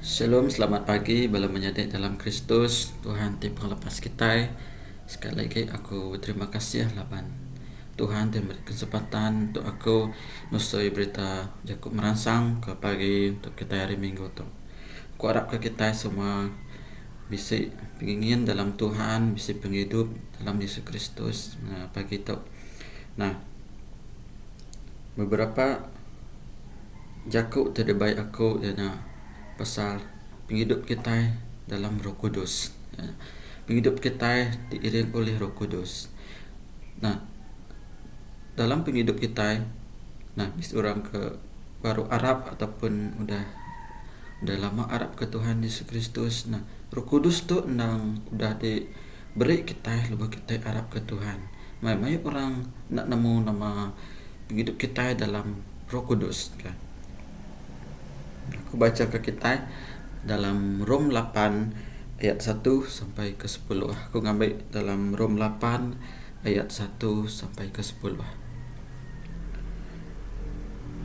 Shalom, selamat pagi. Bala menyedek dalam Kristus. Tuhan ti penglepas kita. Sekali lagi aku terima kasih laban Tuhan dan beri kesempatan untuk aku nusui berita Jakub merangsang ke pagi untuk kita hari Minggu tu. Aku harap ke kita semua bisa pengingin dalam Tuhan, bisa penghidup dalam Yesus Kristus. Pagi tu. Nah, beberapa Jakub terbaik aku dan pasal penghidup kita dalam Roh Kudus. Penghidup kita diiring oleh Roh Kudus. Nah, dalam penghidup kita, bis orang ke baru Arab ataupun udah lama Arab ke Tuhan Yesus Kristus. Nah, Roh Kudus tu udah diberi kita lebih kita Arab ke Tuhan. Mai orang nak nemu nama penghidup kita dalam Roh Kudus kan. Aku baca ke kita dalam Rom 8 ayat 1 sampai ke 10. Aku ngambil dalam Rom 8 ayat 1 sampai ke 10.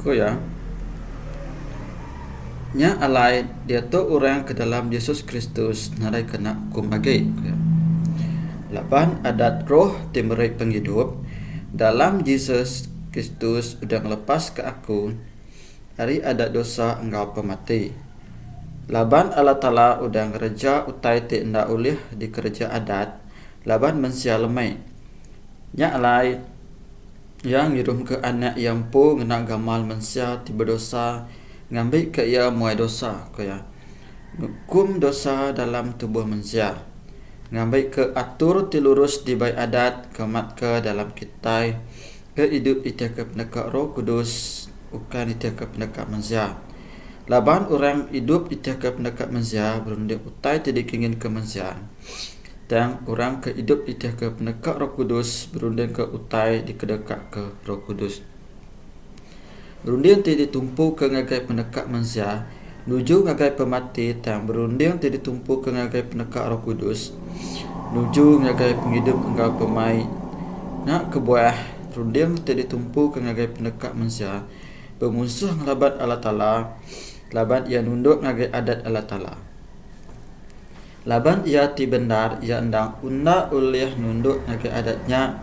Ko ya. Nya alai dia tu orang ke dalam Yesus Kristus narai kena hukum age. Lapan adat roh timurai penghidup dalam Yesus Kristus udah melepas ke aku. Hari ada dosa engkau pemati. Laban Allah Ta'ala udah ngereja utai ti nda ulih di kerja adat. Laban mensia lemai. Nya alai yang ngirum ke anak yang pu ngena gamal mensia ti berdosa ngambil ke ia muai dosa kaya. Ngukum dosa dalam tubuh mensia. Ngambil ke atur ti lurus di bai adat kemat ke dalam kitai ke hidup ite ke pendekat Roh Kudus bukan ite ke pendekat mensia. Laban orang hidup ite ke pendekat mensia berunding utai tidak ingin ke mensia. Dan orang ke hidup ite ke pendekat Roh Kudus berunding ke utai di kedekat ke Roh Kudus. Berunding tidak ditumpu ke ngagai pendekat mensia nuju ngagai pemati dan berunding tidak ditumpu ke ngagai pendekat Roh Kudus nuju ngagai penghidup engkau pemai. Nak kebuah runding tidak ditumpu ke ngagai pendekat mensia bermusuh ngelabat Allah Ta'ala. Laban ia nunduk ngagai adat Allah Ta'ala. Laban ia ti benar ia endang unda ulih nunduk ngagai adatnya.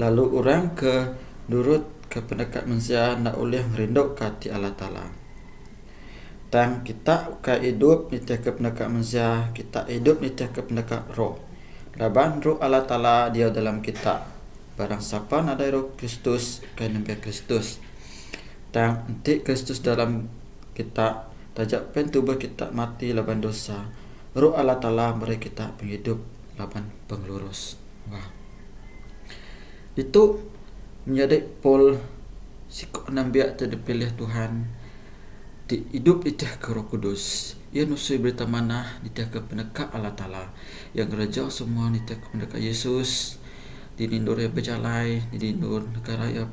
Lalu orang ke nurut ke pendekat mensia ndak ulih ngerinduk ke ti Allah Ta'ala. Dan kita ke hidup ni ke pendekat mensia, kita hidup ni ke pendekat roh. Laban roh Allah Ta'ala dia dalam kita. Barang siapa ada roh Kristus kan Nabi Kristus. Dan nanti Kristus dalam kita tajak pen tubuh kita mati laban dosa. Roh Allah Ta'ala beri kita penghidup laban penglurus. Wah. Itu menjadi pol sikok nambiak terdipilih Tuhan di hidup itu ke Roh Kudus. Ia nusui berita mana di ke pendekat Allah Ta'ala yang raja semua di ke pendekat Yesus di nindur ya berjalai di nindur negara ya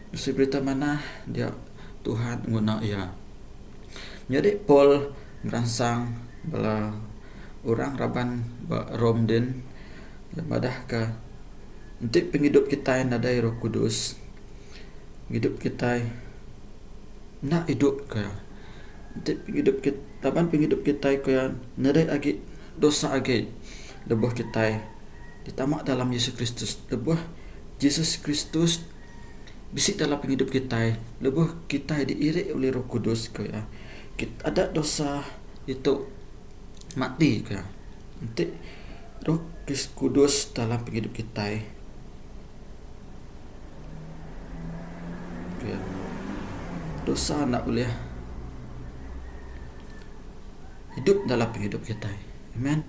nusui berita mana dia Tuhan guna ya. Jadi Paul merangsang bala orang raban Rom din madah ke untuk penghidup kita yang ada Roh Kudus. Hidup kita nak hidup kaya. Untuk penghidup kita kaya nadai agi dosa agi lebuh kita ditamak dalam Yesus Kristus. Lebuh Yesus Kristus bisik dalam penghidup kita, lebuh kita diirik oleh Roh Kudus kaya. Kita ada dosa itu mati kaya. Nanti Roh Kudus dalam penghidup kita kaya. Dosa nak boleh hidup dalam penghidup kita. Amen.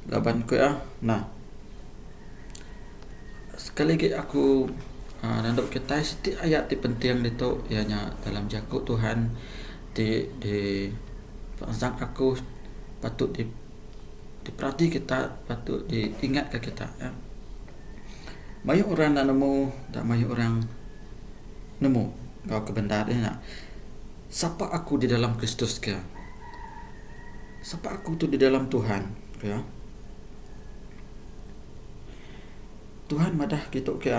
Laban kaya. Nah, sekali lagi aku nanduk kita setiap ayat di penting itu ianya dalam Jakub Tuhan di pasang aku patut diperhati kita, patut diingat ke kita ya. Banyak orang nak nemu, tak banyak orang nemu kau kebenaran nak. Siapa aku di dalam Kristus ke? Siapa aku tu di dalam Tuhan ya? Tuhan madah kita ke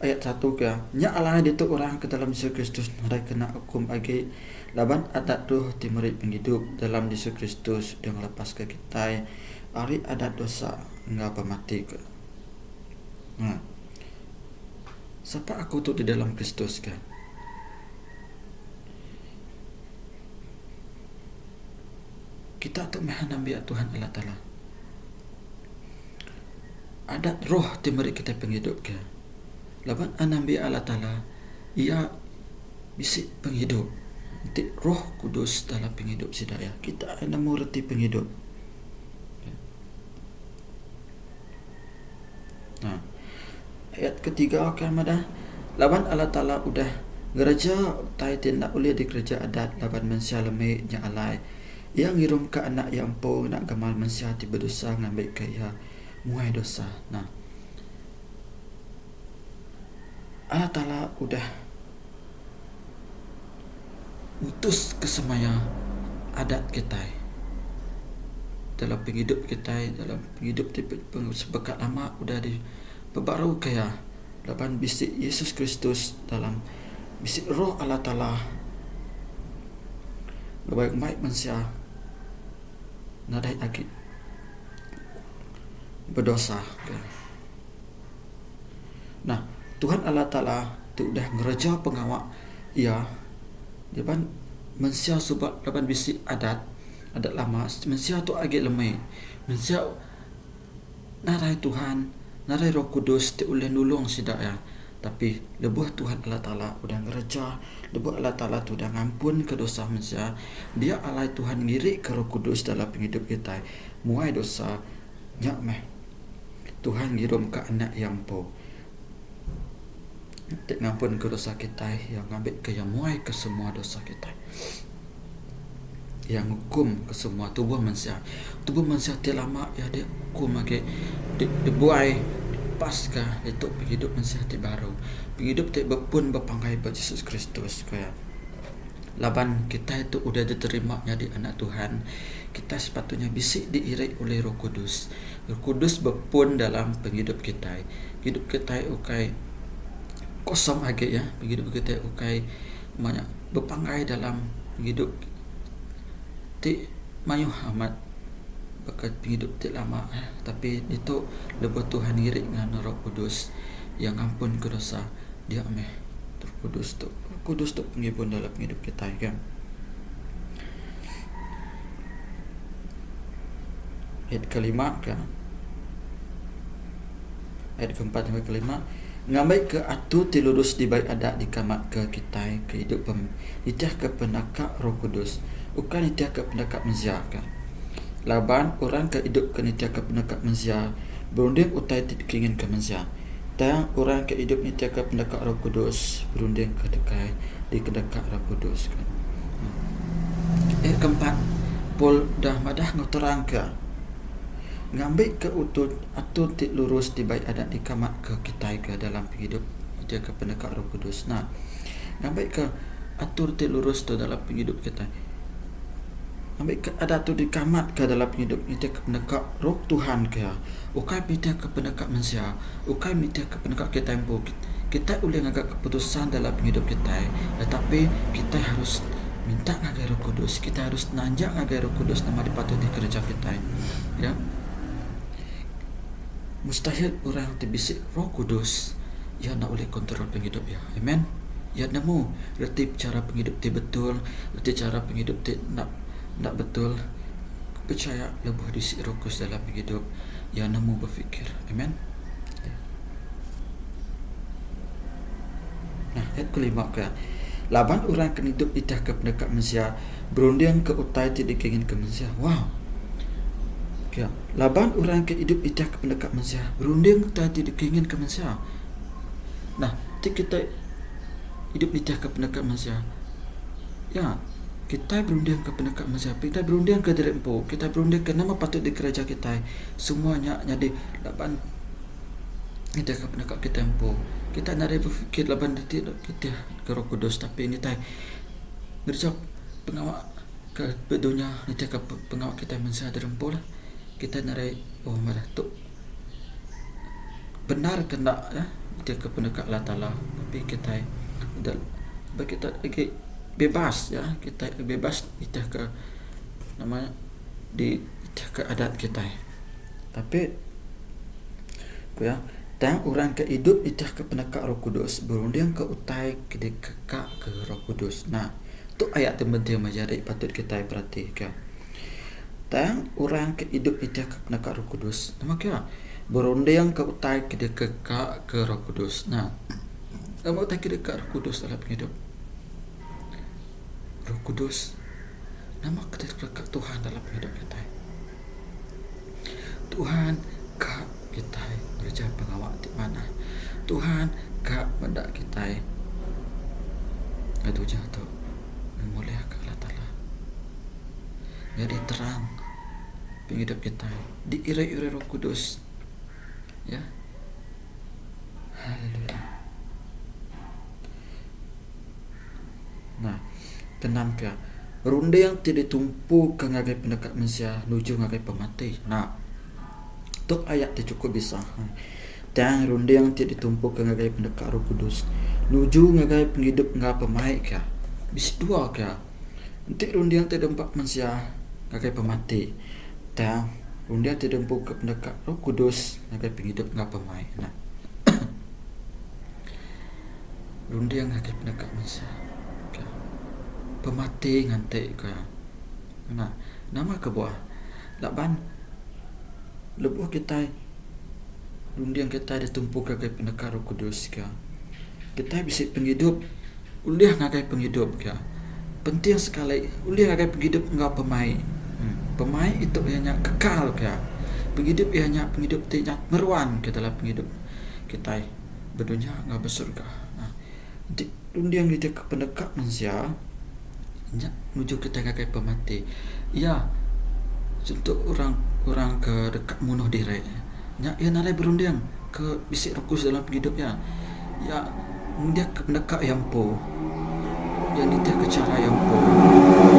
ayat 1 ke nya Allah itu orang ke dalam Yesus Kristus narai kena hukum agi laban adat roh timuri penghidup dalam Yesus Kristus yang lepas ke kita ari adat dosa ngapa mati ke. Nah, siapa aku tu di dalam Kristus kan? Kita tu maha nabi Tuhan Allah Ta'ala. Adat roh timuri kita penghidup ke. Laban nabi Allah Ta'ala ia bisi penghidup. Nanti roh kudus dalam penghidup sidaya. Kita nemu reti penghidup. Nah, ayat ketiga madah laban Allah Ta'ala udah gereja tai tindak boleh di gereja adat laban manusia lemai nya alai yang ngirum ke anak yang po nak gamal manusia ti berdosa ngambil ke ia muai dosa. Nah, Allah Ta'ala udah utus kesemaya adat kita dalam penghidup kita, dalam penghidup sebekat lama udah diperbarui kaya laban bisik Yesus Kristus dalam bisik roh Allah Ta'ala lebih baik manusia nadai lagi berdosa. Nah, Tuhan Allah Ta'ala tu udah ngereja pengawak ia depan manusia sebab laban bisik adat lama manusia tu agak lemai manusia narai Tuhan narai Roh Kudus ti uleh nulung sidak ya, tapi lebuh Tuhan Allah Ta'ala udah ngereja lebuh Allah Ta'ala tu udah ngampun ke dosa manusia. Dia alai Tuhan ngiri ke Roh Kudus dalam penghidup kita muai dosa nyak meh Tuhan ngirim ke anak yang po tak ngampun ke dosa kita yang ngambil ke yang muai ke semua dosa kita yang hukum ke semua tubuh manusia tiap lama ya dia hukum lagi dibuai pasca itu penghidup manusia tiap baru penghidup tiap berpun berpanggai pada Yesus Kristus kaya laban kita itu udah diterima jadi anak Tuhan. Kita sepatutnya bisik diirai oleh Roh Kudus. Roh Kudus berpun dalam penghidup kita. Hidup kita ukai kosong aja ya, penghidup kita ukai banyak berpanggai dalam penghidup ti mayuh amat bakat penghidup ti lama tapi itu lebih Tuhan ngirik dengan Roh Kudus yang ampun ke dosa dia meh Roh Kudus tu penghibur dalam hidup kita kan. Ayat kelima kan, ayat keempat sampai kelima ngambil ke atu tilurus di baik ada di kamat ke kita ke hidup nitiah ke penakak Roh Kudus bukan nitiah ke penakak manusia kan. Laban orang ke hidup ke nitiah ke penakak manusia berunding utai kingin ke manusia. Dan orang ke hidup nitiah ke pendekat Roh Kudus berunding ke dekai di kedekat Roh Kudus kan. Keempat pol dah madah ngotorang ke ngambil ke utut atur tik lurus di baik adat di kamat ke kita ke dalam hidup nitiah ke pendekat Roh Kudus. Nah, ngambil ke atur tik lurus tu dalam hidup kita. Ambil ke ada tu di kamat ke dalam hidup nitiah ke pendekat Roh Tuhan ke ukai minta ke pendekat manusia, ukai minta ke pendekat kita yang kita boleh ngagak keputusan dalam hidup kita, tetapi kita harus minta ngagai Roh Kudus, kita harus nanjak ngagai Roh Kudus nama dipatut di kerja kita ya. Mustahil orang terbisik Roh Kudus ya nak boleh kontrol penghidup ya, amen ya. Nemu reti cara penghidup ti betul, reti cara penghidup ti nak betul, percaya lebih disik Roh Kudus dalam hidup yang nemu berfikir, amen. Nah, ayat kelima ke laban orang akan hidup itah ke pendekat manusia berunding ke utai tidak ingin ke manusia. Wow ya, laban orang akan hidup itah ke pendekat manusia berunding utai tidak ingin ke manusia. Nah, kita hidup itah ke pendekat manusia ya, kita berunding ke pendekat manusia, kita berunding ke diri empu, kita berunding ke nama patut di kerajaan kita semuanya jadi laban kita ke pendekat kita empu. Kita nak berfikir laban kita ke Roh Kudus, tapi ini tai berjawab pengawak ke dunia ni ke pengawak kita manusia dari empu lah. Kita nak malah tu benar ke nak ya, dia ke pendekat Allah Ta'ala, tapi kita lagi bebas ya, kita bebas kita ke namanya di ke adat kita. Tapi ya, tang orang ke hidup itu ke pendekat Roh Kudus, berunding ke utai ke kekak ke Roh Kudus. Nah, tu ayat penting majari patut kita perhatikan. Tang orang ke hidup itu ke pendekat Roh Kudus. Nama kira berunding ke utai ke kekak ke Roh Kudus. Nah, nama utai ke dekat Roh Kudus dalam hidup. Roh Kudus nama dekat Tuhan dalam hidup kita. Tuhan kak kita kerja pengawal di mana. Tuhan kak mendak kita. Itu jatuh memuliakan Allah Ta'ala. Jadi terang hidup kita diirai-irai Roh Kudus. Ya. Haleluya. Nah, tenang ke runde yang tidak tumpu ke ngagai pendekat manusia nuju ngagai pemati. Nah, tu ayat tu cukup bisa. Dan runde yang tidak tumpu ke ngagai pendekat Roh Kudus nuju ngagai penghidup ngah pemai ke. Bis dua ke. Nanti runde yang tidak empat manusia ngagai pemati. Dan runde yang tidak tumpu ke pendekat Roh Kudus ngagai penghidup ngah pemai. Nah, runde yang ngagai pendekat manusia pemati ngantek ke. Nah, nama ke buah laban lebuh kita undian kita ditumpu ke pendekat Roh Kudus ke. Kita bisa penghidup uliah ngagai penghidup ke. Penting sekali uliah ngagai penghidup enggak pemai. Pemai itu ianya kekal ke. Penghidup ianya penghidup tidak meruan ke dalam penghidup kita berdunia enggak bersurga. Nah, di undian kita ke pendekat manusia ya, menuju kita ngagai pemati. Ya, untuk orang ke dekat bunuh diri. Ya, ia nalai berunding ke bisik Roh Kudus dalam hidup ya. Ya, dia ke pendekat yang po. Yang dia ke cara yang po.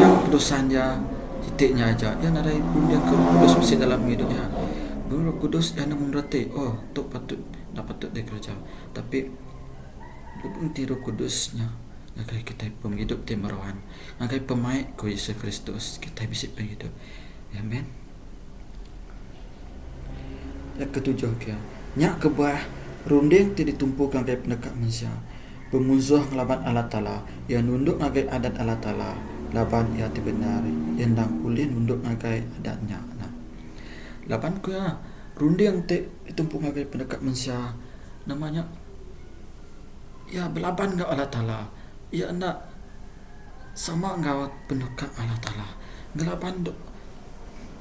Yang dosannya titiknya aja. Ya nalai berunding ke Roh Kudus bisik dalam hidup ya. Roh Kudus yang mengerti. Oh, tu patut dia kerja. Tapi lebih Roh Kudusnya ngagai kita penghidup timerohan, ngagai pemai ku Yesus Kristus kita bisa penghidup. Amen. Yang ketujuh kia, nyak kebah runding tidak ditumpu ngagai pendekat manusia, pemusuh ngelaban Allah Ta'ala, yang nunduk ngagai adat Allah Ta'ala, laban ia benar, yang dang ulin nunduk ngagai adatnya. Nah, laban ku ya runding ditumpu ngagai pendekat manusia, namanya ya belaban ngau Allah Ta'ala. Ya nak sama ngau pendekat Allah Ta'ala. Ngelaban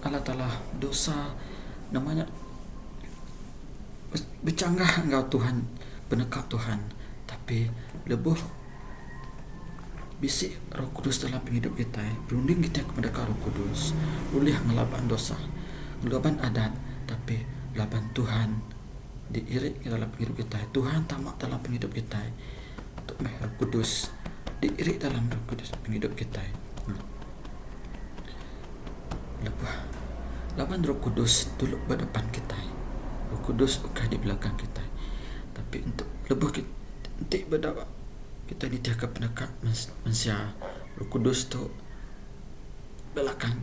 Allah Ta'ala dosa namanya bercanggah ngau Tuhan, pendekat Tuhan. Tapi lebuh bisik Roh Kudus dalam hidup kita. Berunding kita kepada Roh Kudus. Uliah ngelaban dosa, ngelaban adat, tapi laban Tuhan diirik dalam hidup kita. Tuhan tamak dalam hidup kita. Untuk Roh Kudus diirik dalam Roh Kudus penghidup kita. Lawan Roh Kudus dulu berdepan kita. Roh Kudus bukan di belakang kita. Tapi untuk lebih kita berdakwah kita ditiaga pendekat manusia. Roh Kudus tu belakang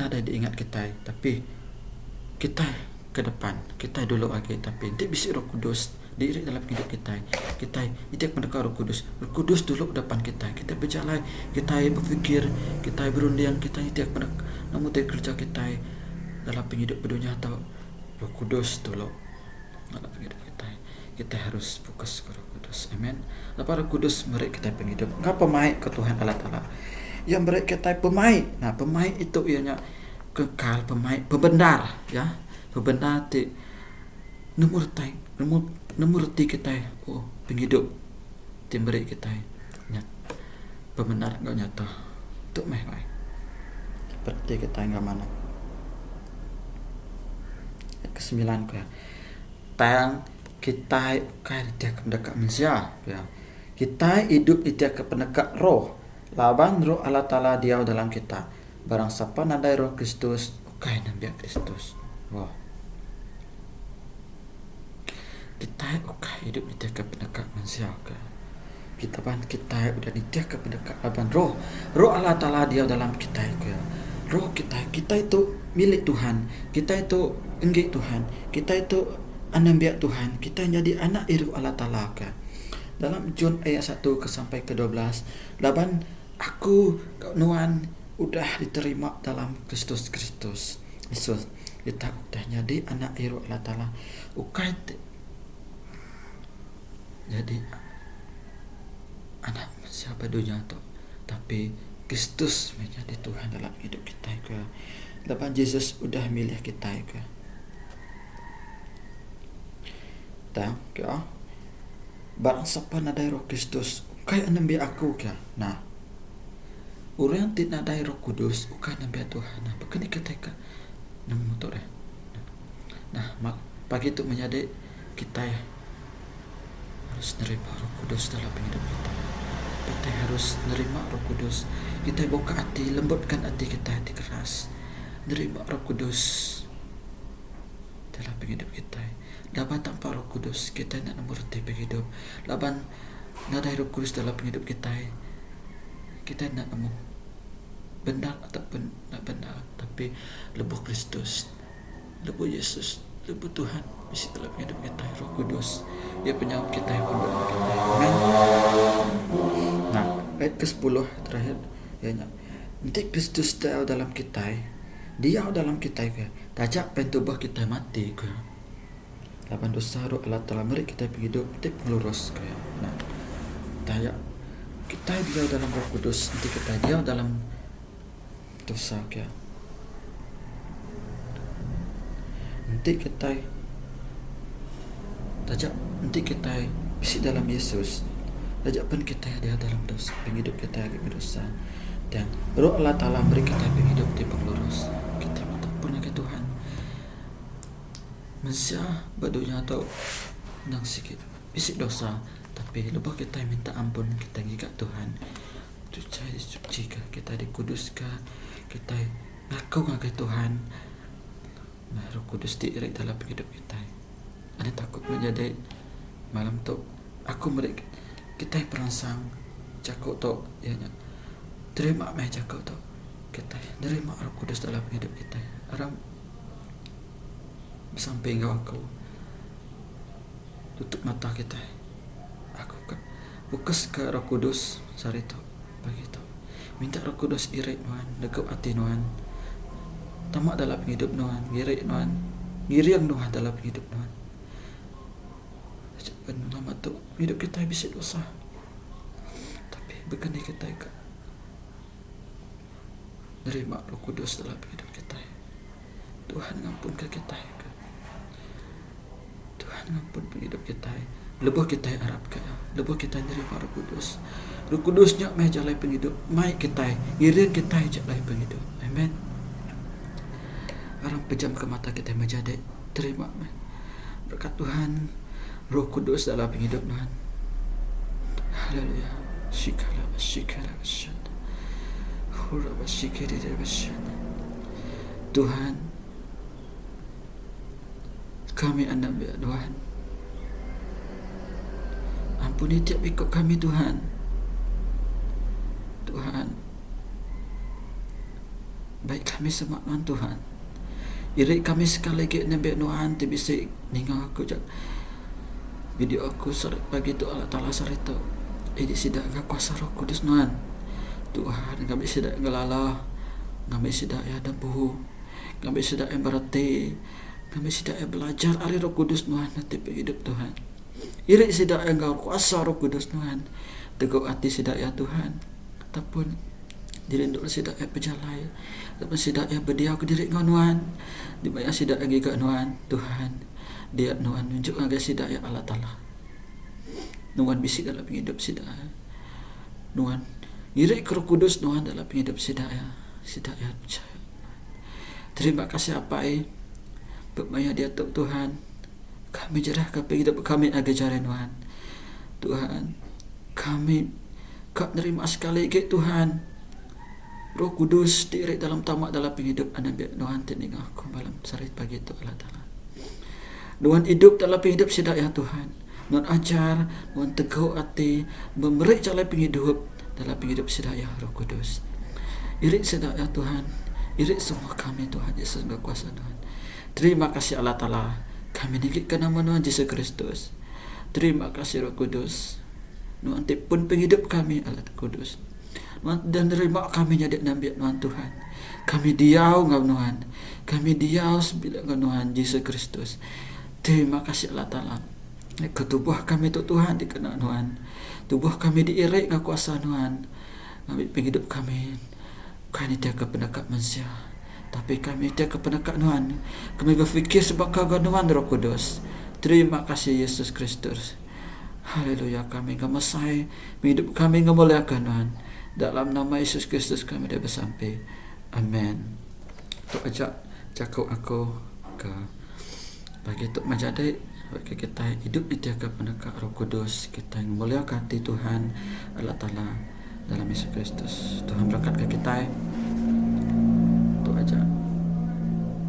nada diingat kita. Tapi kita ke depan, kita dulu lagi. Tapi nanti bisa Roh Kudus diri dalam hidup kita. Kita tidak mendekat Roh Kudus. Roh Kudus dulu depan kita. Kita berjalan, kita berfikir, kita berunding, kita tidak mendekat. Namun tidak kerja kita dalam hidup dunia atau Roh Kudus dulu dalam hidup kita. Kita harus fokus ke Roh Kudus. Amen. Lepas Roh Kudus beri kita penghidup. Ngapa pemai ke Tuhan Allah Ta'ala. Yang beri kita pemai. Nah, pemai itu ianya kekal, pemai pembenar ya. Pembenar ti nomor kita penghidup timberi kita pembenar enggak nyata tu meh seperti kita enggak mana. Kesembilan ya, tang kita kaya dia pendekat manusia ya. Kita hidup itu ke pendekat roh, laban roh Allah Ta'ala dia dalam kita. Barang siapa nadai Roh Kristus kaya nabi Kristus. Wah, Kita hidup di tiap pendekat manusia ke. Kita udah di tiap pendekat laban roh Allah Ta'ala dia dalam kita ke. Roh kita itu milik Tuhan. Kita itu enggak Tuhan. Kita itu anak biak Tuhan. Kita jadi anak iru Allah Ta'ala ke. Dalam John ayat 1 ke sampai ke 12, laban aku nuan udah diterima dalam Kristus. Yesus kita udah jadi anak iru Allah Ta'ala. Jadi anak siapa dunia tu, tapi Kristus menjadi Tuhan dalam hidup kita ke. Lepas Yesus udah milih kita ke. Dan ke barang siapa nadai roh Kristus, ukai nabi aku ke. Nah, orang tidak nadai roh kudus, ukai nabi Tuhan. Nah, bukan kita ke nemu tu deh. Nah, pagi itu menjadi kita harus nerima roh kudus dalam hidup kita. Kita harus nerima roh kudus. Kita buka hati, lembutkan hati kita, hati keras. Nerima roh kudus dalam hidup kita. Laban tanpa roh kudus kita nak mengerti hidup. Laban nada roh kudus dalam hidup kita, kita nak nemu benar ataupun nak benar, tapi lebuh Kristus, lebuh Yesus, lebuh Tuhan isi dalam hidup kita. Roh kudus dia penyawab kita, yang pembenar kita. Amen. Nah, ayat ke-10 terakhir ya, nanti Kristus dia dalam kita, dia dalam kita ke. Tajak pentubah kita mati ke. Lapan dosa roh Allah telah beri kita hidup tik lurus ke. Nah, tajak kita dia dalam roh kudus, nanti kita dia dalam dosa ke. Nanti kita tajak nanti kita isi dalam Yesus. Tajak pun kita dia dalam dosa, penghidup kita yang dosa. Dan roh Allah Ta'ala beri kita penghidup di lurus. Kita minta punya ke Tuhan. Manusia badunya atau nang sikit isi dosa, tapi lepas kita minta ampun, kita giga Tuhan. Suci disucikan, kita dikuduskan, kita ngaku ngaku Tuhan. Nah, Roh Kudus diirik dalam hidup kita. Ada takut menjadi malam tu aku mereka kita perangsang cakap tu ya, terima meh cakap tu kita terima Roh Kudus dalam hidup kita. Orang sampai engkau aku tutup mata kita, aku fokus ke Roh Kudus sari tu pagi tu minta Roh Kudus irik nuan dekat hati nuan, tamak dalam hidup nuan, irik nuan, ngiriang nuan dalam hidup nuan. Lama tu hidup kita bisa dosa, tapi bukan kita ke nerima Roh Kudus dalam hidup kita. Tuhan ngampunkan kita, Tuhan ngampun hidup kita. Lebuh kita harap ke, lebuh kita nerima Roh Kudus. Roh Kudusnya mai jalai penghidup, mai kita ngiring kita jalai penghidup. Amen. Orang pejam ke mata kita menjadi terima berkat Tuhan. Roh Kudus dalam hidup Tuhan. Haleluya. Shikala shanda. Hura shikiri shanda. Tuhan, kami anak Tuhan. Ampuni tiap ikut kami Tuhan. Tuhan, baik kami semakna Tuhan. Irik kami sekali lagi Nabi Tuhan ti bisa ningal aku jak video aku sore pagi tu Allah Ta'ala sore tu ini sidak kuasa Roh Kudus Tuhan. Tuhan kami sidak ngelala, kami sidak ya debu, kami sidak yang berarti, kami sidak yang belajar ari Roh Kudus Tuhan nanti hidup Tuhan. Irik sidak yang kuasa Roh Kudus Tuhan, tegak hati sidak ya Tuhan, ataupun dirindul sidak ya berjalai, ataupun sidak ya berdiam ke diri Tuhan, di banyak sidak lagi ke Tuhan. Dia Tuhan tunjuk agar sidak ya Allah Ta'ala. Tuhan bisi dalam hidup sidak. Tuhan irik Roh Kudus Tuhan dalam hidup sidak ya percaya. Terima kasih apa bermaya dia Tuhan. Kami jerah ke hidup kami agar jari Tuhan. Tuhan, kami nerima sekali ke Tuhan. Roh Kudus diirik dalam tamak dalam hidup anak Tuhan teninga aku malam sari pagi itu Allah Ta'ala. Nuan hidup dalam hidup sida ya Tuhan. Nuan ajar, nuan teguh hati, memberi jalan hidup dalam hidup sida ya Roh Kudus. Irit sida ya Tuhan. Irit semua kami Tuhan Yesus berkuasa Tuhan. Terima kasih Allah Ta'ala. Kami dikitkan nama Tuhan Yesus Kristus. Terima kasih Roh Kudus. Nuan pun penghidup kami Allah Kudus. Dan terima kami jadi Nabi Tuhan. Kami diau ngau Tuhan. Kami diau sembilan ngau Tuhan Yesus Kristus. Terima kasih Allah Ta'ala. Ketubuh kami tu Tuhan dikenal Tuhan. Tubuh kami diirik ngau kuasa Tuhan. Kami penghidup kami. Kami tiada kependekat manusia. Tapi kami tiada kependekat Tuhan. Kami berfikir sebagai Tuhan Roh Kudus. Terima kasih Yesus Kristus. Haleluya, kami ngemasai hidup kami ngemuliakan Tuhan. Dalam nama Yesus Kristus kami dah bersampai. Amen. Tok ajak cakap aku ke bagi tok menjadi bagi kita hidup di tiada pendekat Roh Kudus, kita memuliakan hati Tuhan Allah Ta'ala dalam Yesus Kristus. Tuhan berkatkan kita.